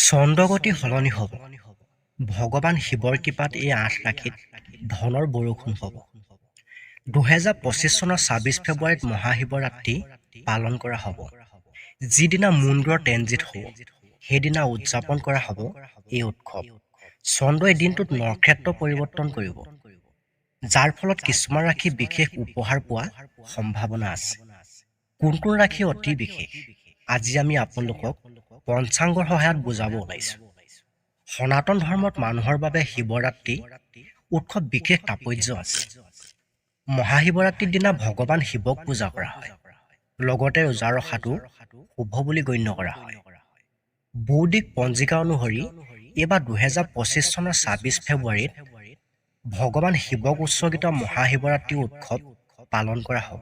চন্দ্ৰগতি সলনি হ'ব। ভগৱান শিৱৰ কৃপাত এই ৮ ৰাশিত ধনৰ বৰষুণ হ'ব। ২০২৫ চনৰ ২৬ ফেব্ৰুৱাৰীত মহাশিৱৰাত্ৰি পালন কৰা হ'ব। যিদিনা মুনগ্ৰহ ট্ৰেনজিট হ'ব, সেইদিনা উদযাপন কৰা হ'ব এই উৎসৱ। চন্দ্ৰই দিনটোত নক্ষত্ৰ পৰিৱৰ্তন কৰিব, যাৰ ফলত কিছুমান ৰাশি বিশেষ উপহাৰ পোৱাৰ সম্ভাৱনা আছে। কোনটো ৰাশি অতি বিশেষ, আজি আমি আপোনালোকক পঞ্চাংগৰ সহায়ত বুজাব ওলাইছো। সনাতন ধৰ্মত মানুহৰ বাবে শিৱৰাত্ৰি উৎসৱ বিশেষ তাৎপৰ্য আছে। মহাশিৱৰাত্ৰিৰ দিনা ভগৱান শিৱক পূজা কৰা হয়, লগতে ৰোজা ৰখাটো শুভ বুলি গণ্য কৰা হয়। বৈদিক পঞ্জিকা অনুসৰি এইবাৰ ২০২৫ চনৰ ২৬ ফেব্ৰুৱাৰীত ভগৱান শিৱক উৎসৰ্গিত মহাশিৱৰাত্ৰি উৎসৱ পালন কৰা হ'ব।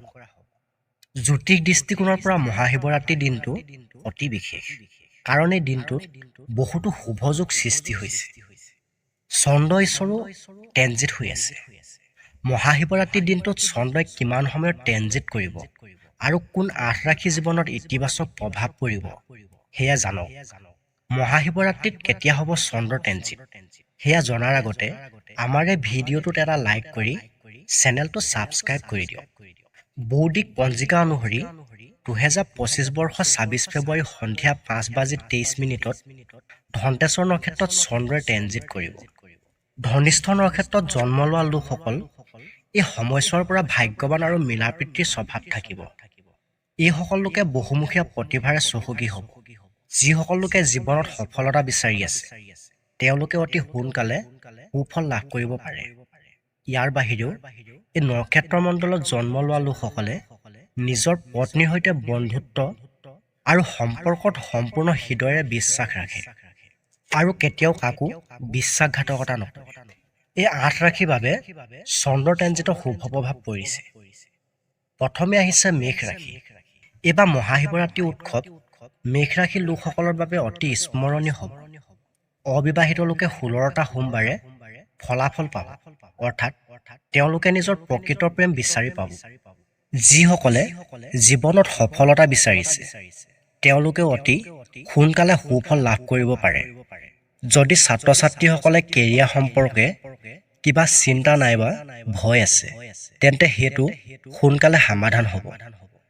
জ্যোতিষ দৃষ্টিকোণৰ পৰা মহাশিৱৰাত্ৰিৰ দিনটো অতি বিশেষ, কাৰণ এই দিনটোত বহুতো শুভযোগ সৃষ্টি হৈছে। চন্দ্ৰ ঈশ্বৰো ট্ৰেনজিট হৈ আছে। মহাশিৱৰাত্ৰিৰ দিনটোত চন্দ্ৰই কিমান সময়ত ট্ৰেনজিট কৰিব আৰু কোন ৮ ৰাশি জীৱনত ইতিবাচক প্ৰভাৱ পৰিব সেয়া জানক। মহাশিৱৰাত্ৰিত কেতিয়া হ'ব চন্দ্ৰ ট্ৰেনজিট, সেয়া জনাৰ আগতে আমাৰ এই ভিডিঅ'টোত এটা লাইক কৰি চেনেলটো ছাবস্ক্ৰাইব কৰি দিয়ক। বৈদিক পঞ্জিকা অনুসৰি ২০২৫ বৰ্ষৰ ২৬ ফেব্ৰুৱাৰী সন্ধিয়া ৫:২৩ ধন্তেশ্বৰ নক্ষত্ৰত চন্দ্ৰই ট্ৰেনজিট কৰিব। ধনিষ্ঠ নক্ষত্ৰত জন্ম লোৱা লোকসকল এই সময়ছোৱাৰ পৰা ভাগ্যৱান আৰু মিলাপ্ৰীতিৰ স্বভাৱ থাকিব। এইসকল লোকে বহুমুখীয়া প্ৰতিভাৰে চহকী হ'ব। যিসকল লোকে জীৱনত সফলতা বিচাৰি আছে, তেওঁলোকে অতি সোনকালে সুফল লাভ কৰিব পাৰে। ইয়াৰ বাহিৰেও এই নক্ষত্ৰ মণ্ডলত জন্ম লোৱা লোকসকলে নিজৰ পত্নীৰ সৈতে বন্ধুত্ব আৰু সম্পৰ্কত সম্পূৰ্ণ হৃদয়েৰে বিশ্বাস ৰাখে আৰু কেতিয়াও কাকো বিশ্বাসঘাতকতা নকৰে। এই ৮ ৰাশিৰ বাবে চন্দ্ৰ ট্ৰেনজিটৰ শুভ প্ৰভাৱ পৰিছে। প্ৰথমে আহিছে মেষ ৰাশি। এইবাৰ মহাশিৱৰাত্ৰি উৎসৱ মেষ ৰাশিৰ লোকসকলৰ বাবে অতি স্মৰণীয় হ'ব। অবিবাহিত লোকে ১৬টা সোমবাৰে ফলাফল পাব, অৰ্থাৎ তেওঁলোকে নিজৰ প্ৰকৃত প্ৰেম বিচাৰি পাব। যিসকলে জীৱনত সফলতা বিচাৰিছে, তেওঁলোকে অতি সোনকালে সুফল লাভ কৰিব পাৰে। যদি ছাত্ৰ ছাত্ৰীসকলে কেৰিয়াৰ সম্পৰ্কে কিবা চিন্তা নাইবা ভয় আছে, তেন্তে সেইটো সোনকালে সমাধান হ'ব।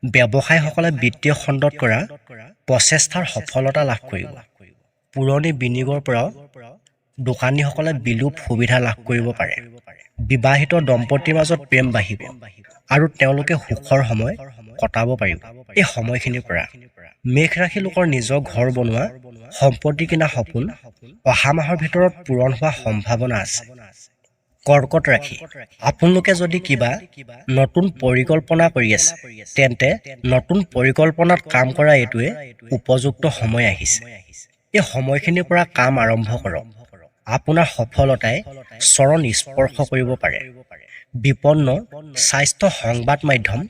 ব্যৱসায়ীসকলে বিত্তীয় খণ্ডত কৰা প্ৰচেষ্টাৰ সফলতা লাভ কৰিব। পুৰণি বিনিয়োগৰ পৰাও দোকানীসকলে বিলোপ সুবিধা লাভ কৰিব পাৰে। বিবাহিত দম্পতীৰ মাজত প্ৰেম বাঢ়িব আৰু তেওঁলোকে সুখৰ সময় কটাব পাৰিব। এই সময়খিনিৰ পৰা মেষ ৰাশি লোকৰ নিজৰ ঘৰ বনোৱা, সম্পত্তি কিনা সপোন অহা মাহৰ ভিতৰত পূৰণ হোৱাৰ সম্ভাৱনা আছে। কৰ্কট ৰাশি। আপোনালোকে যদি কিবা নতুন পৰিকল্পনা কৰি আছে, তেন্তে নতুন পৰিকল্পনাত কাম কৰা এইটোৱে উপযুক্ত সময় আহিছে। এই সময়খিনিৰ পৰা কাম আৰম্ভ কৰক। আপোনাৰ সফলতাই চৰণ স্পৰ্শ কৰিব পাৰে। বিপন্ন, স্বাস্থ্য, সংবাদ মাধ্যম,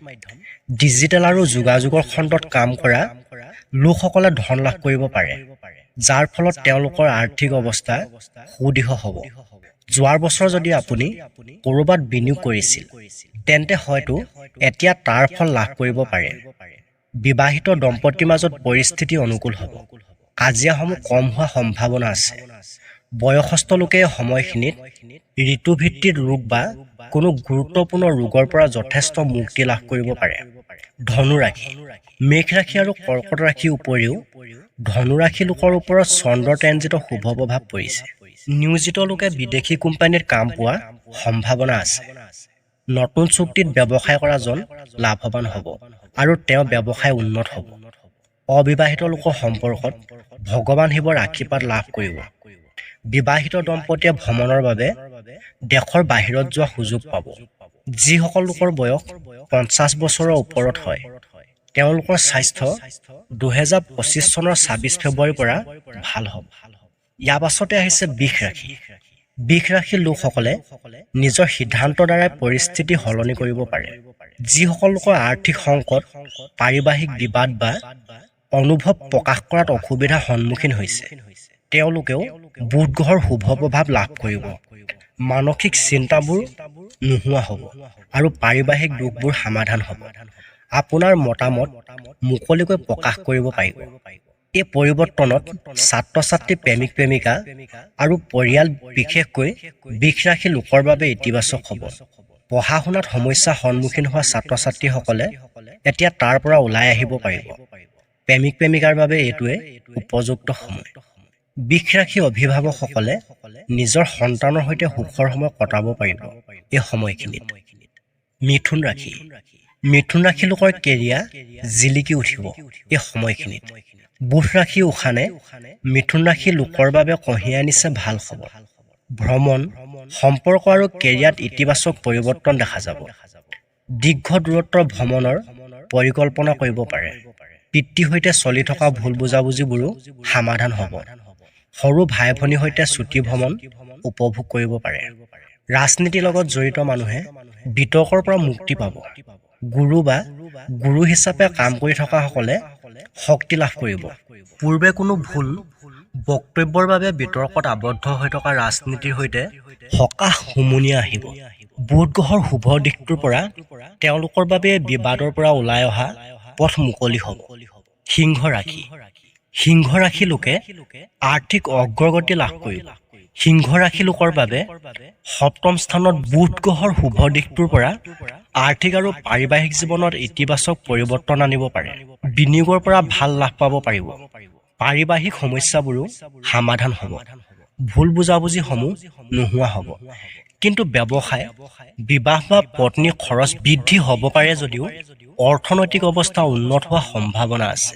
ডিজিটেল আৰু যোগাযোগৰ খণ্ডত কাম কৰা লোকসকলে ধন লাভ কৰিব পাৰে, যাৰ ফলত তেওঁলোকৰ আৰ্থিক অৱস্থা সুদৃঢ় হ'ব। যোৱাৰ বছৰ যদি আপুনি ক'ৰবাত বিনিয়োগ কৰিছিল, তেন্তে হয়তো এতিয়া তাৰ ফল লাভ কৰিব পাৰে। বিবাহিত দম্পতীৰ মাজত পৰিস্থিতি অনুকূল হ'ব। কাজিয়াসমূহ কম হোৱাৰ সম্ভাৱনা আছে। বয়সস্থ লোকে সময়খিনিত ঋতুভিত্তিক ৰোগ বা কোনো গুৰুত্বপূৰ্ণ ৰোগৰ পৰা যথেষ্ট মুক্তি লাভ কৰিব পাৰে। ধনু ৰাশি। মেষ ৰাশি আৰু কৰ্কট ৰাশিৰ উপৰিও ধনু ৰাশি লোকৰ ওপৰত চন্দ্ৰ ট্ৰেনজিটৰ শুভ প্ৰভাৱ পৰিছে। নিয়োজিত লোকে বিদেশী কোম্পানীত কাম পোৱাৰ সম্ভাৱনা আছে। নতুন চুক্তিত ব্যৱসায় কৰা জন লাভৱান হ'ব আৰু তেওঁৰ ব্যৱসায় উন্নত হ'ব। অবিবাহিত লোকৰ সম্পৰ্কত ভগৱান শিৱৰ আশীৰ্বাদ লাভ কৰিব। বিবাহিত দম্পতীয়ে ভ্ৰমণৰ বাবে দেশৰ বাহিৰত যোৱা সুযোগ পাব। যিসকল লোকৰ বয়স ৫০ বছৰৰ ওপৰত হয়, তেওঁলোকৰ স্বাস্থ্য ২০২৫ চনৰ ২৬ ফেব্ৰুৱাৰীৰ পৰা ভাল হ'ব। ইয়াৰ পাছতে আহিছে বৃষ ৰাশি। বৃষ ৰাশিৰ লোকসকলে নিজৰ সিদ্ধান্তৰ দ্বাৰাই পৰিস্থিতি সলনি কৰিব পাৰে। যিসকল লোকৰ আৰ্থিক সংকট, পাৰিবাৰিক বিবাদ বা অনুভৱ প্ৰকাশ কৰাত অসুবিধাৰ সন্মুখীন হৈছে, তেওঁলোকেও বুধ গ্ৰহৰ শুভ প্ৰভাৱ লাভ কৰিব। মানসিক চিন্তাবোৰ নোহোৱা হ'ব আৰু পাৰিবাৰিক দুখবোৰ সমাধান হ'ব। আপোনাৰ মতামত মুকলিকৈ প্ৰকাশ কৰিব পাৰিব। এই পৰিৱৰ্তনত ছাত্ৰ-ছাত্ৰী, প্ৰেমিক-প্ৰেমিকা আৰু পৰিয়াল, বিশেষকৈ বিষ ৰাশি লোকৰ বাবে ইতিবাচক হ'ব। পঢ়া শুনাত সমস্যাৰ সন্মুখীন হোৱা ছাত্ৰ-ছাত্ৰীসকলে এতিয়া তাৰ পৰা ওলাই আহিব পাৰিব। প্ৰেমিক-প্ৰেমিকাৰ বাবে এইটোৱে উপযুক্ত সময়। বিষ ৰাশি অভিভাৱকসকলে নিজৰ সন্তানৰ সৈতে সুখৰ সময় কটাব পাৰিব এই সময়খিনিত। মিথুন ৰাশি লোকৰ কেৰিয়াৰ জিলিকি উঠিব এই সময়খিনিত। বুধ ৰাশি উশানে মিথুন ৰাশি লোকৰ বাবে কঢ়িয়াই আনিছে ভাল খবৰ। ভ্ৰমণ, সম্পৰ্ক আৰু কেৰিয়াৰত ইতিবাচক পৰিৱৰ্তন দেখা যাব। দীৰ্ঘ দূৰত্বৰ ভ্ৰমণৰ পৰিকল্পনা কৰিব পাৰে। পিতৃৰ সৈতে চলি থকা ভুল বুজাবুজিবোৰো সমাধান হ'ব। সৰু ভাই ভনীৰ সৈতে ছুটি ভ্ৰমণ উপভোগ কৰিব পাৰে। ৰাজনীতিৰ লগত জড়িত মানুহে বিতৰ্কৰ পৰা মুক্তি পাব। গুৰু হিচাপে কাম কৰি থকাসকলে শক্তি লাভ কৰিব। পূৰ্বে কোনো ভুল বক্তব্যৰ বাবে বিতৰ্কত আবদ্ধ হৈ থকা ৰাজনীতিৰ সৈতে সকাহ হুমুনিয়া আহিব। বুধ গ্ৰহৰ শুভ দিশটোৰ পৰা তেওঁলোকৰ বাবে বিবাদৰ পৰা ওলাই অহা পথ মুকলি হ'ব। সিংহ ৰাশি লোকে আৰ্থিক অগ্ৰগতি লাভ কৰিব। সিংহ ৰাশি লোকৰ বাবে সপ্তম স্থানত বুধ গ্ৰহৰ শুভ দিশটোৰ পৰা আৰ্থিক আৰু পাৰিবাৰিক জীৱনত ইতিবাচক পৰিৱৰ্তন আনিব পাৰে। বিনিয়োগৰ পৰা ভাল লাভ পাব পাৰিব। পাৰিবাৰিক সমস্যাবোৰো সমাধান হ'ব। ভুল বুজাবুজিসমূহ নোহোৱা হ'ব। কিন্তু ব্যৱসায়, বিবাহ বা পত্নীৰ খৰচ বৃদ্ধি হ'ব পাৰে যদিও অৰ্থনৈতিক অৱস্থা উন্নত হোৱাৰ সম্ভাৱনা আছে।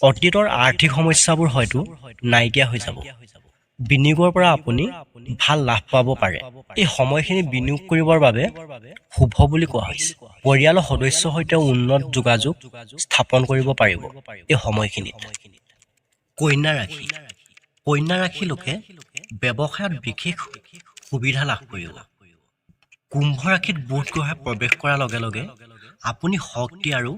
অতীতৰ আৰ্থিক সমস্যাবোৰ হয়তো নাইকিয়া হৈ যাব। বিনিয়োগৰ পৰা আপুনি ভাল লাভ পাব পাৰে। এই সময়খিনি বিনিয়োগ কৰিবৰ বাবে শুভ বুলি কোৱা হৈছে। পৰিয়ালৰ সদস্যৰ সৈতে উন্নত যোগাযোগ স্থাপন কৰিব পাৰিব এই সময়খিনিত। কন্যা ৰাশি লোকে ব্যৱসায়ত বিশেষ সুবিধা লাভ কৰিব। কুম্ভ ৰাশিত বুধ গ্ৰহে প্ৰৱেশ কৰাৰ লগে লগে আপুনি শক্তি আৰু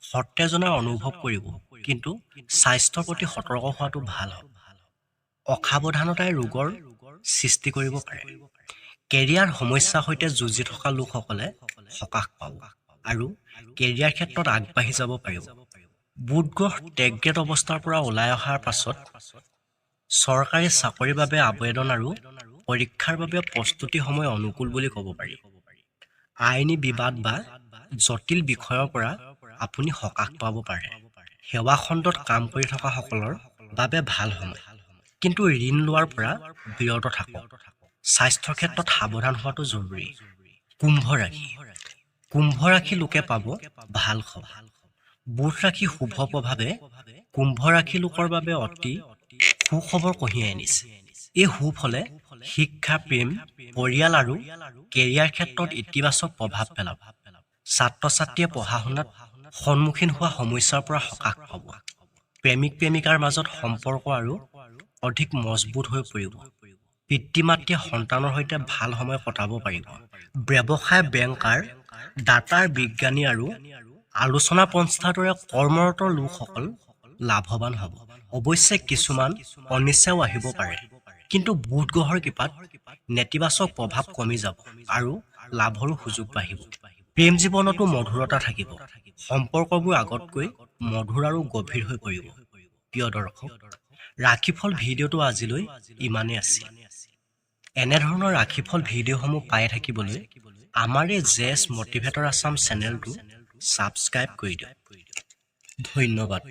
সতেজনা অনুভৱ কৰিব, কিন্তু স্বাস্থ্যৰ প্ৰতি সতৰ্ক হোৱাটো ভাল হ'ব। অসাৱধানতাই ৰোগৰ সৃষ্টি কৰিব পাৰে। কেৰিয়াৰ সমস্যাৰ সৈতে যুঁজি থকা লোকসকলে সকাহ পাব আৰু কেৰিয়াৰ ক্ষেত্ৰত আগবাঢ়ি যাব পাৰিব। বুধ গ্ৰহ টেগগেট অৱস্থাৰ পৰা ওলাই অহাৰ পাছত চৰকাৰী চাকৰিৰ বাবে আবেদন আৰু পৰীক্ষাৰ বাবে প্ৰস্তুতি সময় অনুকূল বুলি ক'ব পাৰি। আইনী বিবাদ বা জটিল বিষয়ৰ পৰা আপুনি সকাহ পাব পাৰে। সেৱা খণ্ডত কাম কৰি থকা সকলৰ বাবে ভাল সময়, কিন্তু ঋণ লোৱাৰ পৰা বিৰত থাকক। স্বাস্থ্যৰ ক্ষেত্ৰত সাৱধান হোৱাটো জৰুৰী। কুম্ভ ৰাশি লোকে পাব ভাল খবৰ। বুধ ৰাশি শুভ প্ৰভাৱে কুম্ভ ৰাশি লোকৰ বাবে অতি সুখবৰ কঢ়িয়াই আনিছে। এই সুফলে শিক্ষা, প্ৰেম, পৰিয়াল আৰু কেৰিয়াৰ ক্ষেত্ৰত ইতিবাচক প্ৰভাৱ পেলাব। ছাত্ৰ-ছাত্ৰীয়ে পঢ়া শুনাত সন্মুখীন হোৱা সমস্যাৰ পৰা সকাহ পাব। প্ৰেমিক-প্ৰেমিকাৰ মাজত সম্পৰ্ক আৰু অধিক মজবুত হৈ পৰিব। পিতৃ-মাতৃয়ে সন্তানৰ সৈতে ভাল সময় কটাব পাৰিব। ব্যৱসায়, বেংকাৰ, দাতাৰ, বিজ্ঞানী আৰু আলোচনা পন্থাৰ দৰে কৰ্মৰত লোকসকল লাভৱান হ'ব। অৱশ্যে কিছুমান অনিচ্ছাও আহিব পাৰে, কিন্তু বুধ গ্ৰহৰ কৃপাত নেতিবাচক প্ৰভাৱ কমি যাব আৰু লাভৰো সুযোগ বাঢ়িব। প্ৰেম জীৱনতো মধুৰতা থাকিব। সম্পৰ্কবোৰ আগতকৈ মধুৰ আৰু গভীৰ হৈ পৰিব। প্ৰিয় দৰ্শক, ৰাশিফল ভিডিঅ'টো আজিলৈ ইমানেই আছিল। এনেধৰণৰ ৰাশিফল ভিডিঅ'সমূহ পাই থাকিবলৈ আমাৰ এই জেছ মটিভেটৰ আছাম চেনেলটো ছাবস্ক্ৰাইব কৰি দিয়ক। ধন্যবাদ।